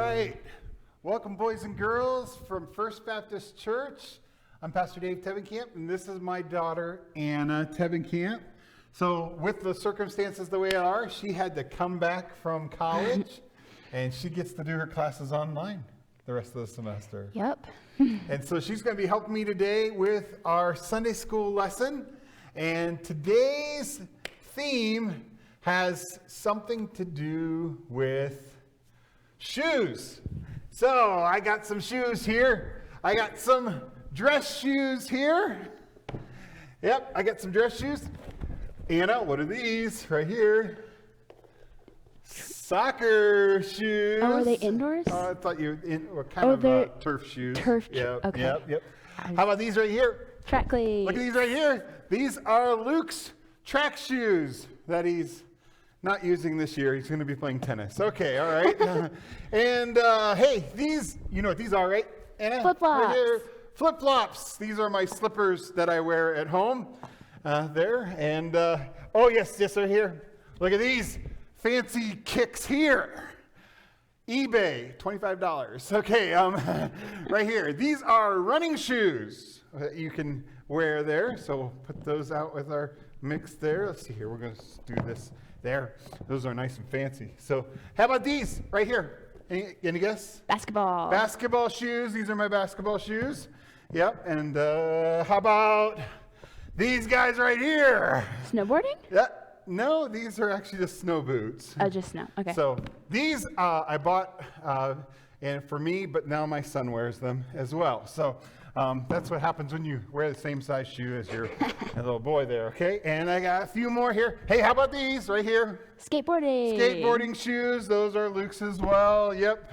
right. Welcome, boys and girls from First Baptist Church. I'm Pastor Dave Tevenkamp, and this is my daughter, Anna Tevenkamp. So with the circumstances the way they are, she had to come back from college, and she gets to do her classes online the rest of the semester. Yep. And so she's going to be helping me today with our Sunday school lesson. And today's theme has something to do with shoes. So I got some shoes here. I got some dress shoes here. Yep, I got some dress shoes. Anna, what are these right here? Soccer shoes. Oh, are they indoors? I thought you were kind of turf shoes. Turf. Yep, Okay. Yep. How about these right here? Track cleats. Look at these right here. These are Luke's track shoes that he's not using this year. He's going to be playing tennis. Okay, all right. And hey, these, you know what these are, right, Anna? Flip-flops. Right here. Flip-flops. These are my slippers that I wear at home there. And, oh, yes, right here. Look at these fancy kicks here. eBay, $25. Okay, right here. These are running shoes that you can wear there. So we'll put those out with our mix there. Let's see here. We're going to do this there. Those are nice and fancy. So how about these right here? Any guess? Basketball. Basketball shoes. These are my basketball shoes. Yep. And how about these guys right here? Snowboarding? Yeah. No, these are actually just snow boots. Oh, just snow. Okay. So these I bought and for me, but now my son wears them as well. So that's what happens when you wear the same size shoe as your little boy there, okay? And I got a few more here. Hey, how about these right here? Skateboarding. Skateboarding shoes. Those are Luke's as well. Yep.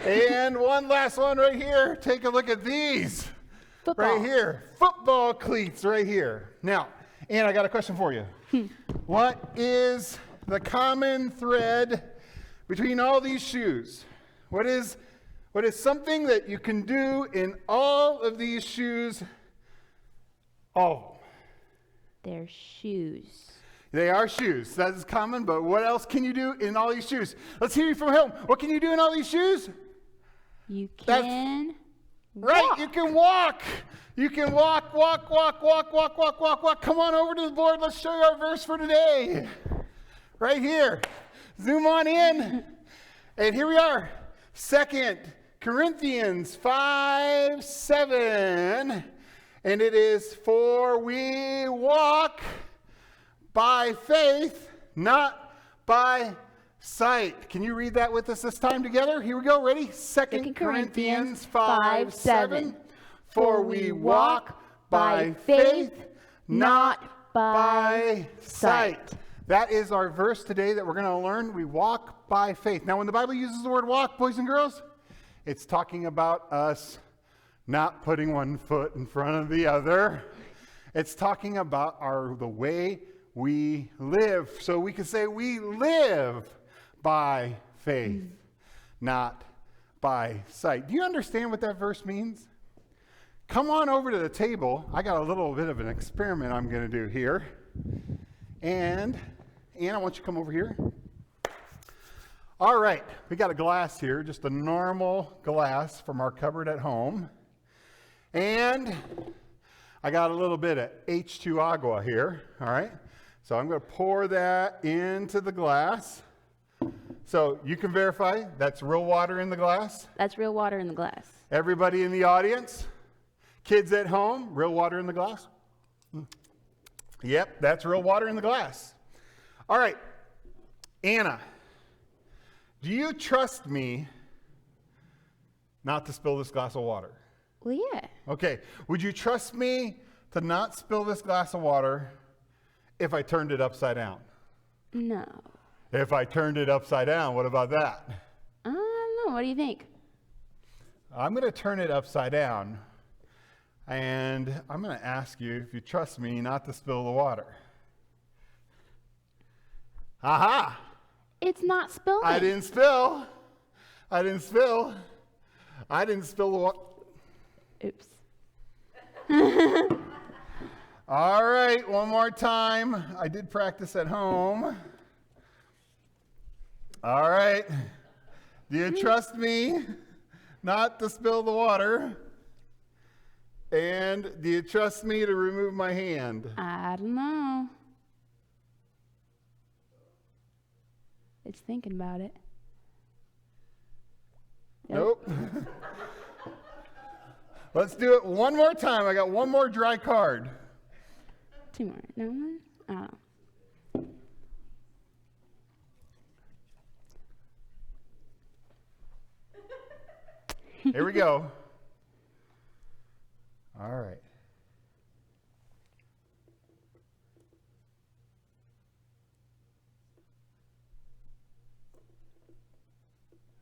And one last one right here. Take a look at these. Football. Right here. Football cleats right here. Now, Ann, I got a question for you. What is the common thread between all these shoes? What is something that you can do in all of these shoes? Oh. They're shoes. They are shoes. That is common, but what else can you do in all these shoes? Let's hear you from home. What can you do in all these shoes? You can Right, walk. you can walk. You can walk. Come on over to the board. Let's show you our verse for today. Right here. Zoom on in. And here we are. 2 Corinthians 5:7. And it is, for we walk by faith, not by sight. Can you read that with us this time together? Here we go. Ready? 2 Corinthians 5:7. For we walk by faith, not by sight. That is our verse today that we're going to learn. We walk by faith. Now, when the Bible uses the word walk, boys and girls, it's talking about us not putting one foot in front of the other. It's talking about the way we live. So we can say we live by faith, not by sight. Do you understand what that verse means? Come on over to the table. I got a little bit of an experiment I'm going to do here. And Anna, why don't you come over here? All right, we got a glass here, just a normal glass from our cupboard at home. And I got a little bit of H2 agua here, all right? So I'm going to pour that into the glass. So you can verify that's real water in the glass? That's real water in the glass. Everybody in the audience? Kids at home? Real water in the glass? Yep, that's real water in the glass. All right, Anna, do you trust me not to spill this glass of water? Well, yeah. Okay, would you trust me to not spill this glass of water if I turned it upside down? No. If I turned it upside down, what about that? I don't know. What do you think? I'm going to turn it upside down, and I'm going to ask you if you trust me not to spill the water. Aha! It's not spilling. I didn't spill the water. Oops. All right, one more time. I did practice at home. All right. Do you trust me not to spill the water? And do you trust me to remove my hand? I don't know. It's thinking about it. Nope. Let's do it one more time. I got one more dry card. 2 more. No one? Oh. Here we go. All right.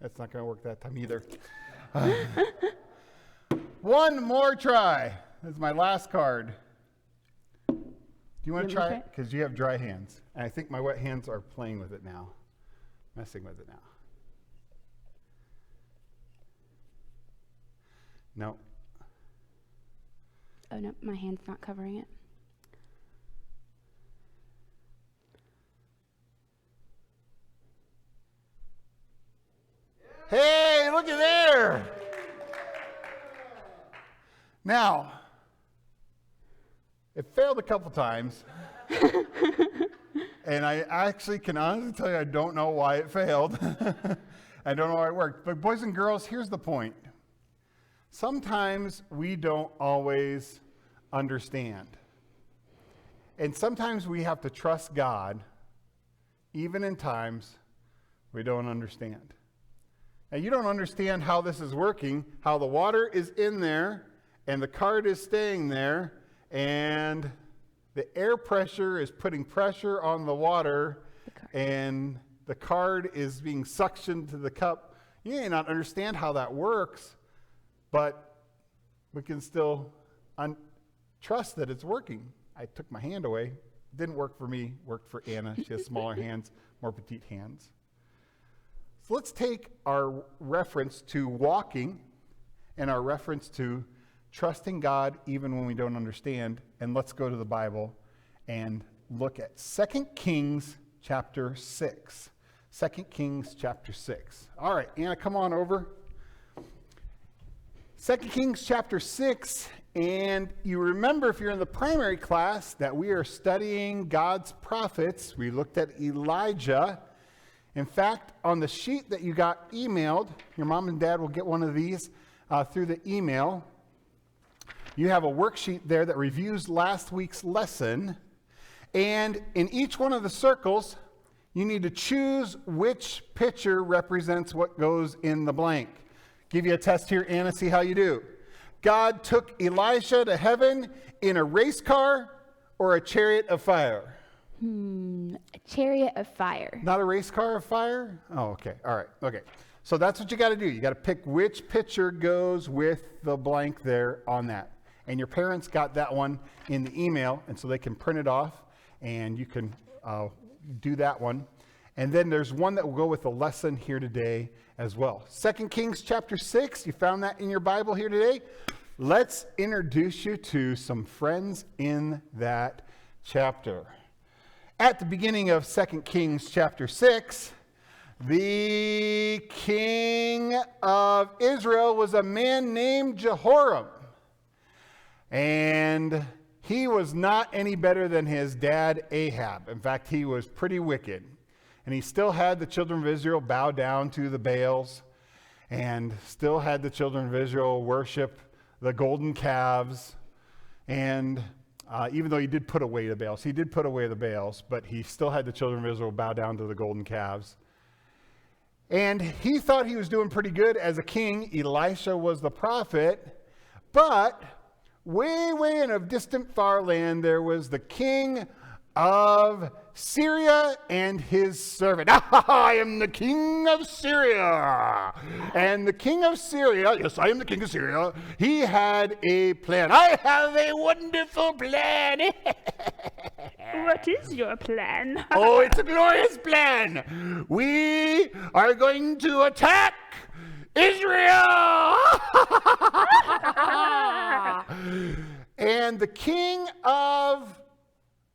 That's not going to work that time either. One more try. This is my last card. Do you want to try it? Because you have dry hands. And I think my wet hands are playing with it now, messing with it now. No. Oh, no, my hand's not covering it. Hey, look at there. Now, it failed a couple times. And I actually can honestly tell you I don't know why it failed. I don't know why it worked. But boys and girls, here's the point. Sometimes we don't always understand. And sometimes we have to trust God, even in times we don't understand. Now, you don't understand how this is working, how the water is in there, and the card is staying there, and the air pressure is putting pressure on the water, and the card is being suctioned to the cup. You may not understand how that works, but we can still trust that it's working. I took my hand away. It didn't work for me. Worked for Anna. She has smaller hands, more petite hands. So let's take our reference to walking and our reference to trusting God even when we don't understand, and let's go to the Bible and look at 2 Kings chapter 6. 2 Kings chapter 6. All right, Anna, come on over. 2 Kings chapter 6, and you remember if you're in the primary class that we are studying God's prophets. We looked at Elijah. In fact, on the sheet that you got emailed, your mom and dad will get one of these through the email. You have a worksheet there that reviews last week's lesson. And in each one of the circles, you need to choose which picture represents what goes in the blank. Give you a test here, Anna, see how you do. God took Elisha to heaven in a race car or a chariot of fire? A chariot of fire. Not a race car of fire? Oh, okay. All right. Okay. So that's what you got to do. You got to pick which picture goes with the blank there on that. And your parents got that one in the email, and so they can print it off, and you can do that one. And then there's one that will go with the lesson here today as well. 2 Kings chapter 6, you found that in your Bible here today. Let's introduce you to some friends in that chapter. At the beginning of 2 Kings chapter 6, the king of Israel was a man named Jehoram. And he was not any better than his dad Ahab. In fact, he was pretty wicked. And he still had the children of Israel bow down to the Baals, and still had the children of Israel worship the golden calves. And even though he did put away the Baals, but he still had the children of Israel bow down to the golden calves. And he thought he was doing pretty good as a king. Elisha was the prophet, but way in a distant far land, there was the king of Syria and his servant. I am the king of Syria. And the king of Syria, yes, I am the king of Syria, he had a plan. I have a wonderful plan. What is your plan? Oh, it's a glorious plan. We are going to attack Israel. And the king of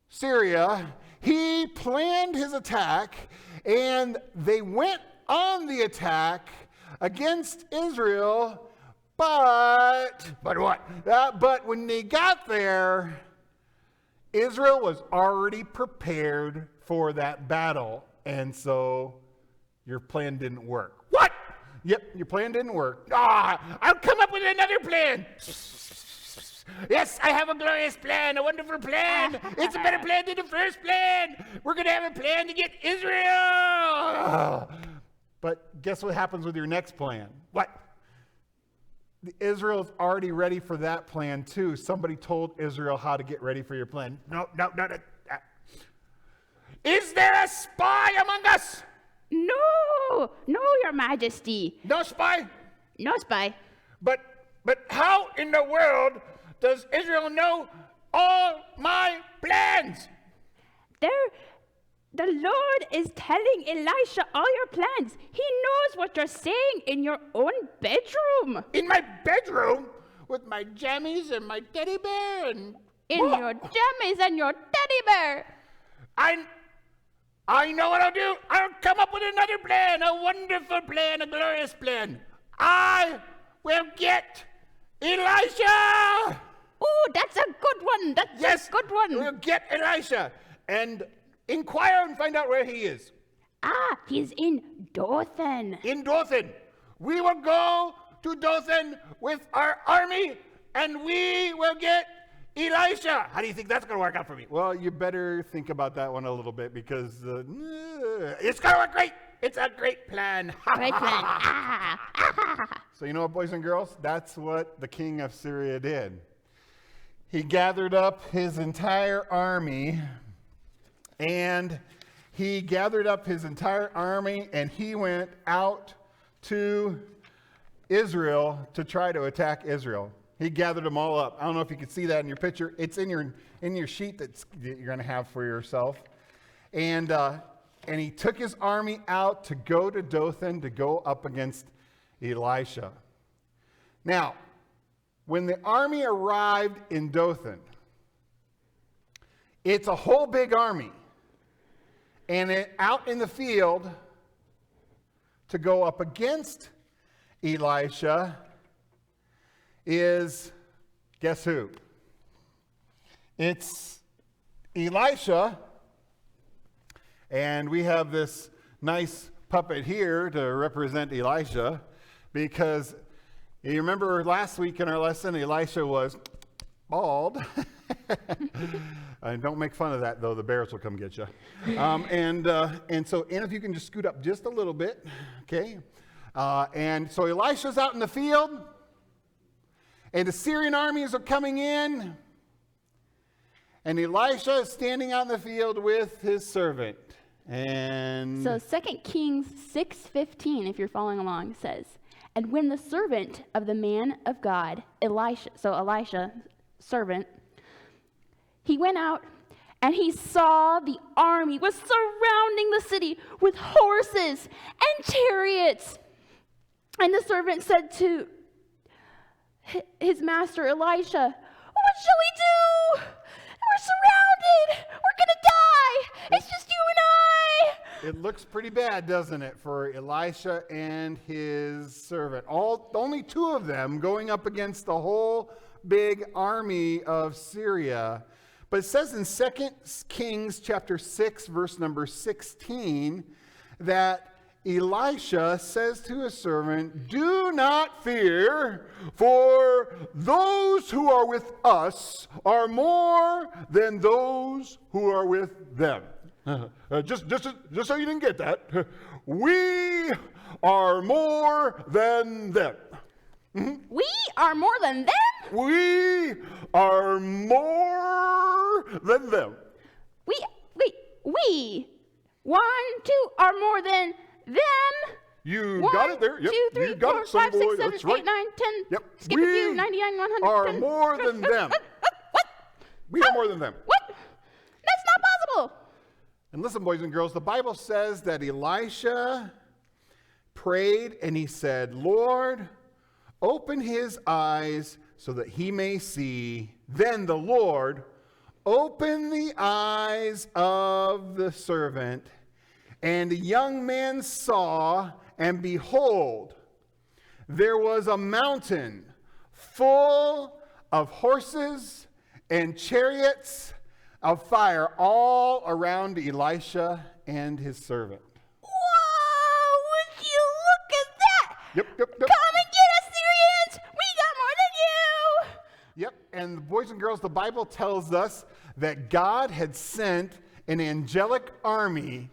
Syria, he planned his attack, and they went on the attack, against Israel, but what? But when they got there, Israel was already prepared for that battle, and so your plan didn't work. What? Yep, your plan didn't work. I'll come up with another plan. Yes, I have a glorious plan, a wonderful plan. It's a better plan than the first plan. We're going to have a plan to get Israel. But guess what happens with your next plan? What? Israel's already ready for that plan too. Somebody told Israel how to get ready for your plan. No. Is there a spy among us? No, Your Majesty. No spy? No spy. But how in the world does Israel know all my plans? The Lord is telling Elisha all your plans. He knows what you're saying in your own bedroom. In my bedroom? With my jammies and my teddy bear and... In your jammies and your teddy bear. I know what I'll do. I'll come up with another plan, a wonderful plan, a glorious plan. I will get Elisha. Oh, that's a good one. That's a good one. We'll get Elisha and inquire and find out where he is. He's in Dothan. In Dothan. We will go to Dothan with our army and we will get Elisha. How do you think that's going to work out for me? Well, you better think about that one a little bit because it's going to work great. It's a great plan. Great plan. So you know what, boys and girls? That's what the king of Syria did. He gathered up his entire army and he went out to Israel to try to attack Israel. He gathered them all up. I don't know if you can see that in your picture. It's in your sheet that you're going to have for yourself. And he took his army out to go to Dothan to go up against Elisha. Now, when the army arrived in Dothan, it's a whole big army. And out in the field to go up against Elisha is, guess who? It's Elisha, and we have this nice puppet here to represent Elisha, because you remember last week in our lesson, Elisha was bald. Don't make fun of that, though. The bears will come get you. And so if you can just scoot up just a little bit, okay? And so Elisha's out in the field, and the Syrian armies are coming in, and Elisha is standing out in the field with his servant. And so 2 Kings 6:15, if you're following along, says, "And when the servant of the man of God, Elisha, servant, he went out and he saw the army was surrounding the city with horses and chariots. And the servant said to his master Elisha, 'What shall we do? We're surrounded. We're going to die. It's just you and I.'" It looks pretty bad, doesn't it, for Elisha and his servant. Only two of them going up against the whole big army of Syria. But it says in 2 Kings chapter 6, verse number 16, that Elisha says to his servant, "Do not fear, for those who are with us are more than those who are with them." Just so you didn't get that. We are more than them. Mm-hmm. We are more than them? We are more than them. We. 1, 2 are more than them. You 1, got it there. Yep. 2, 3, you got 4, it, son 5, 6, boy. 7, That's 8, right. 9, 10. Yep. Skip a few, 99, 100. Are more than them. What? We are more than them. What? That's not possible. And listen, boys and girls, the Bible says that Elisha prayed and he said, "Lord, open his eyes so that he may see." Then the Lord opened the eyes of the servant, and the young man saw, and behold, there was a mountain full of horses and chariots of fire all around Elisha and his servant. Whoa, would you look at that? Yep. Come and get us, Syrians! We got more than you! Yep, and boys and girls, the Bible tells us that God had sent an angelic army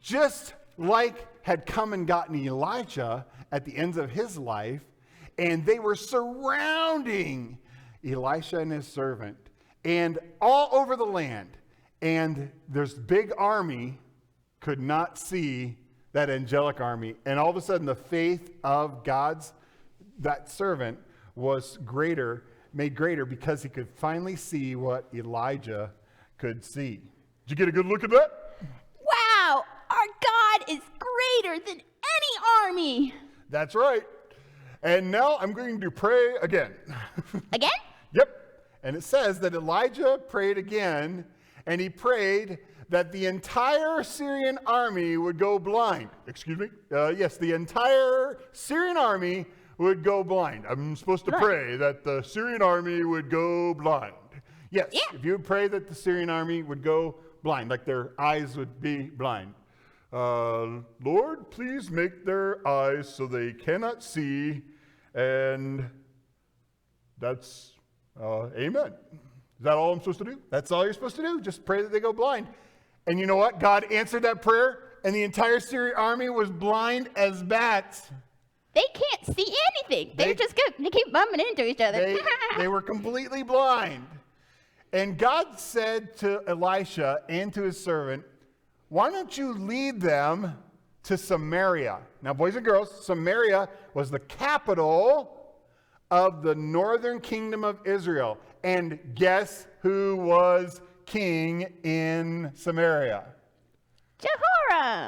just like had come and gotten Elijah at the ends of his life, and they were surrounding Elisha and his servant and all over the land. And this big army could not see that angelic army. And all of a sudden, the faith of that servant was made greater because he could finally see what Elijah could see. Did you get a good look at that? Wow, our God is greater than any army. That's right. And now I'm going to pray again. Again? Yep. And it says that Elijah prayed again, and he prayed that the entire Syrian army would go blind. Excuse me? Yes, the entire Syrian army would go blind. I'm supposed to pray that the Syrian army would go blind. Yes, if you would pray that the Syrian army would go blind, like their eyes would be blind. Lord, please make their eyes so they cannot see, and that's amen. Is that all I'm supposed to do? That's all you're supposed to do? Just pray that they go blind. And you know what? God answered that prayer, and the entire Syrian army was blind as bats. They can't see anything. They keep bumping into each other. They were completely blind. And God said to Elisha and to his servant, why don't you lead them to Samaria? Now, boys and girls, Samaria was the capital of the northern kingdom of Israel. And guess who was king in Samaria?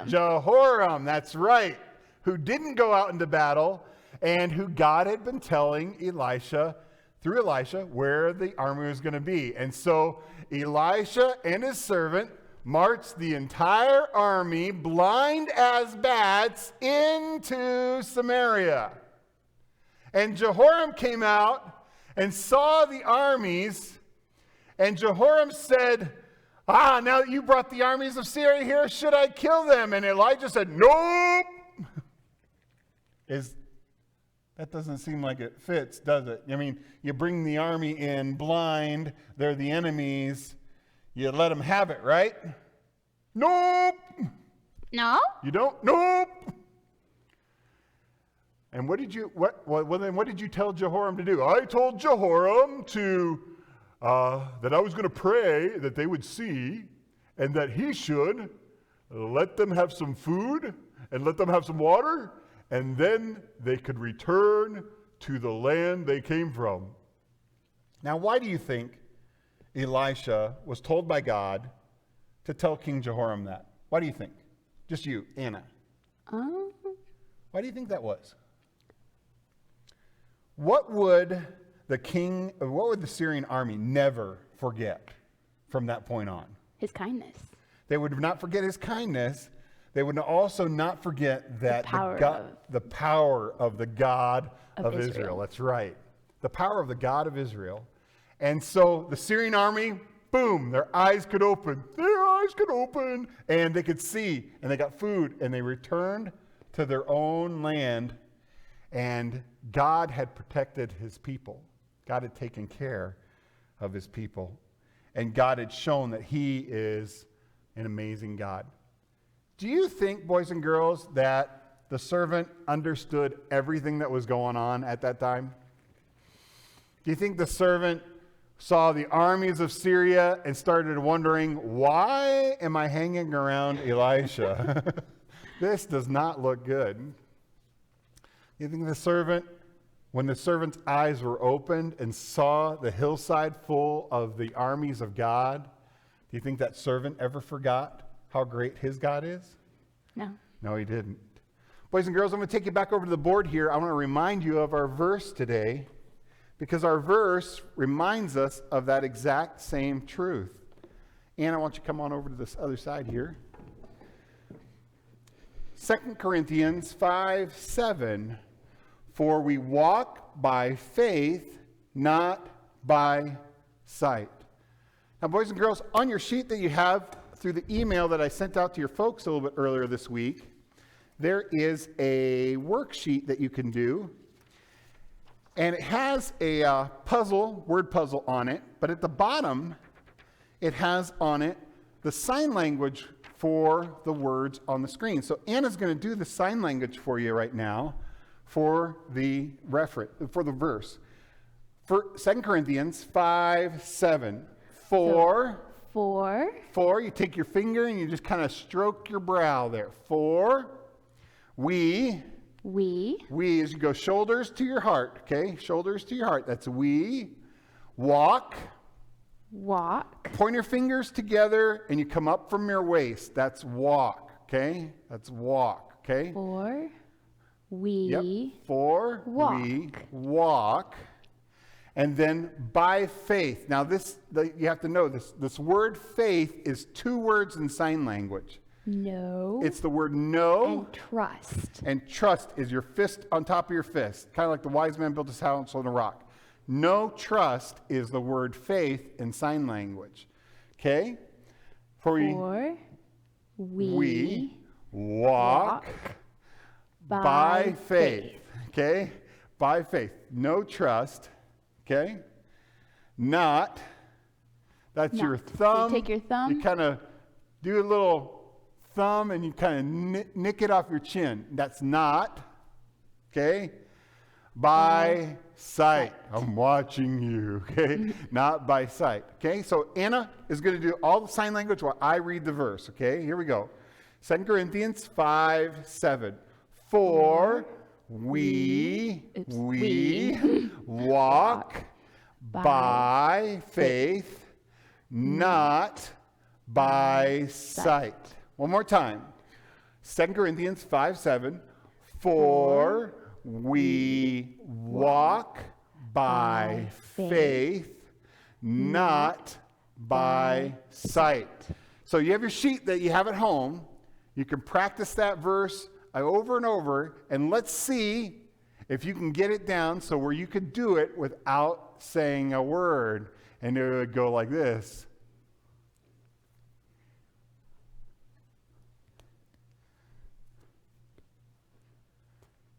Jehoram, that's right. Who didn't go out into battle, and who God had been telling through Elisha, where the army was going to be. And so Elisha and his servant marched the entire army, blind as bats, into Samaria. And Jehoram came out and saw the armies, and Jehoram said, now that you brought the armies of Syria here, should I kill them? And Elijah said, nope. That doesn't seem like it fits, does it? I mean, you bring the army in blind, they're the enemies, you let them have it, right? Nope. No? You don't? Nope. And what did you tell Jehoram to do? I told Jehoram that I was going to pray that they would see, and that he should let them have some food and let them have some water, and then they could return to the land they came from. Now, why do you think Elisha was told by God to tell King Jehoram that? Why do you think? Just you, Anna. Why do you think that was? What would the Syrian army never forget from that point on? His kindness. They would not forget his kindness. They would also not forget that the power of the God of Israel. That's right. The power of the God of Israel. And so the Syrian army, boom, their eyes could open. And they could see, and they got food, and they returned to their own land. And God had protected his people. God had taken care of his people. And God had shown that he is an amazing God. Do you think, boys and girls, that the servant understood everything that was going on at that time? Do you think the servant saw the armies of Syria and started wondering, why am I hanging around Elisha? This does not look good. You think when the servant's eyes were opened and saw the hillside full of the armies of God, do you think that servant ever forgot how great his God is? No. No, he didn't. Boys and girls, I'm going to take you back over to the board here. I want to remind you of our verse today, because our verse reminds us of that exact same truth. Anna, why don't you come on over to this other side here. 2 Corinthians 5:7. For we walk by faith, not by sight. Now, boys and girls, on your sheet that you have through the email that I sent out to your folks a little bit earlier this week, there is a worksheet that you can do. And it has a word puzzle on it. But at the bottom, it has on it the sign language for the words on the screen. So Anna's going to do the sign language for you right now for the verse. For 2 Corinthians 5:7. For, you take your finger and you just kind of stroke your brow there. For, we, as you go shoulders to your heart, okay? Shoulders to your heart. That's we. Walk. Point your fingers together and you come up from your waist. That's walk, okay? That's walk, okay? For we walk. And then by faith. Now you have to know this word faith is 2 words in sign language. No. It's the word no. And trust. And trust is your fist on top of your fist. Kind of like the wise man built his house on a rock. No trust is the word faith in sign language. Okay? For we walk by faith. Okay? By faith. No trust. Okay? Not. That's your thumb. So you take your thumb. You kind of do a little thumb and you kind of nick it off your chin. That's not. Okay? By sight. I'm watching you. Okay? Not by sight. Okay? So Anna is going to do all the sign language while I read the verse. Okay? Here we go. 2 Corinthians 5:7. For we walk by faith, not by sight. One more time. 2 Corinthians 5:7. For we walk by faith, not by sight. So you have your sheet that you have at home. You can practice that verse over and over, and let's see if you can get it down so where you could do it without saying a word. And it would go like this.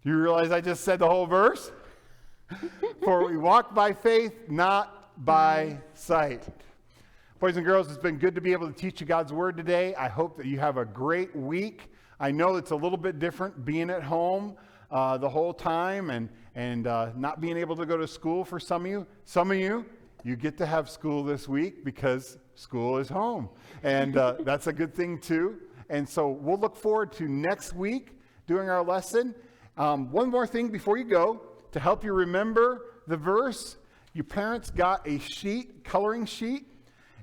Do you realize I just said the whole verse? For we walk by faith, not by sight. Boys and girls, it's been good to be able to teach you God's Word today. I hope that you have a great week. I know it's a little bit different being at home the whole time and not being able to go to school for some of you. Some of you get to have school this week because school is home. And that's a good thing too. And so we'll look forward to next week doing our lesson. One more thing before you go, to help you remember the verse, your parents got a sheet, coloring sheet.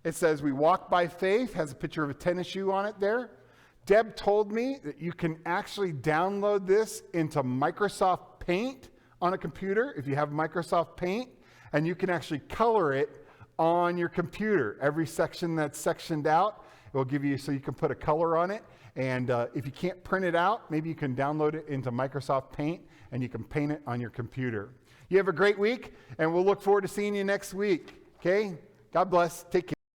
It says, we walk by faith, has a picture of a tennis shoe on it there. Deb told me that you can actually download this into Microsoft Paint on a computer, if you have Microsoft Paint, and you can actually color it on your computer. Every section that's sectioned out, it will give you, so you can put a color on it. And if you can't print it out, maybe you can download it into Microsoft Paint, and you can paint it on your computer. You have a great week, and we'll look forward to seeing you next week. Okay? God bless. Take care.